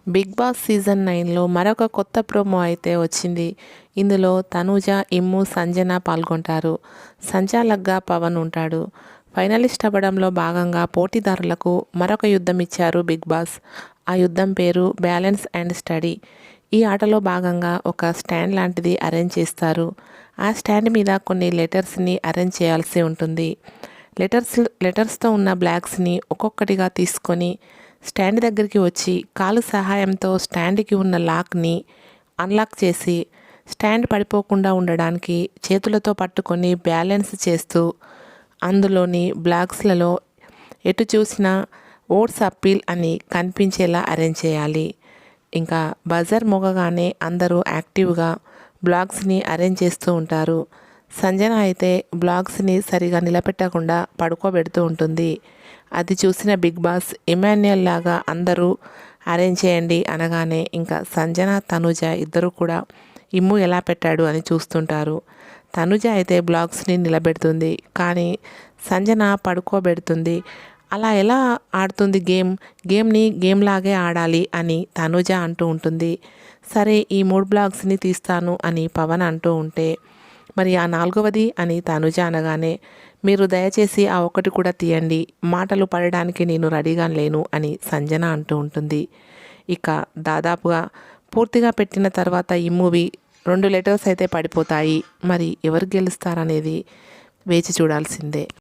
Big boss season 9లో మరొక కొత్త promo అయితే వచ్చింది. ఇందులో తనూజ, ఇమ్ము, సంజన పాల్గొంటారు. సంచాలక్గా పవన్ ఉంటాడు. ఫైనలిస్ట్ అవ్వడంలో భాగంగా పోటీదారులకు మరొక యుద్ధం ఇచ్చారు బిగ్ బాస్. ఆ యుద్ధం పేరు బ్యాలెన్స్ అండ్ స్టడీ. ఈ ఆటలో భాగంగా ఒక స్టాండ్ లాంటిది అరేంజ్ చేస్తారు. ఆ స్టాండ్ మీద కొన్ని లెటర్స్ని అరేంజ్ చేయాల్సి ఉంటుంది. లెటర్స్తో ఉన్న బ్లాక్స్ని ఒక్కొక్కటిగా తీసుకొని స్టాండ్ దగ్గరికి వచ్చి కాలు సహాయంతో స్టాండ్కి ఉన్న లాక్ని అన్లాక్ చేసి స్టాండ్ పడిపోకుండా ఉండడానికి చేతులతో పట్టుకొని బ్యాలెన్స్ చేస్తూ అందులోని బ్లాక్స్లలో ఎటు చూసినా ఓట్స్ అప్పీల్ అని కనిపించేలా అరేంజ్ చేయాలి. ఇంకా బజర్ మోగగానే అందరూ యాక్టివ్గా బ్లాగ్స్ని అరేంజ్ చేస్తూ ఉంటారు. సంజన అయితే బ్లాగ్స్ని సరిగా నిలబెట్టకుండా పడుకోబెడుతూ ఉంటుంది. అది చూసిన బిగ్ బాస్ ఇమాన్యుయల్ లాగా అందరూ అరేంజ్ చేయండి అనగానే ఇంకా సంజన, తనుజ ఇద్దరు కూడా ఇమ్ము ఎలా పెట్టాడు అని చూస్తుంటారు. తనుజ అయితే బ్లాగ్స్ని నిలబెడుతుంది, కానీ సంజన పడుకోబెడుతుంది. అలా ఎలా ఆడుతుంది గేమ్ని గేమ్ లాగే ఆడాలి అని తనుజ అంటూ ఉంటుంది. సరే ఈ 3 బ్లాగ్స్ని తీస్తాను అని పవన్ అంటూ ఉంటే, మరి ఆ 4వది అని తనుజ అనగానే మీరు దయచేసి ఆ ఒక్కటి కూడా తీయండి, మాటలు పడడానికి నేను రెడీగా లేను అని సంజన అంటూ ఉంటుంది. ఇక దాదాపుగా పూర్తిగా పెట్టిన తర్వాత ఈ మూవీ 2 లెటర్స్ అయితే పడిపోతాయి. మరి ఎవరు గెలుస్తారనేది వేచి చూడాల్సిందే.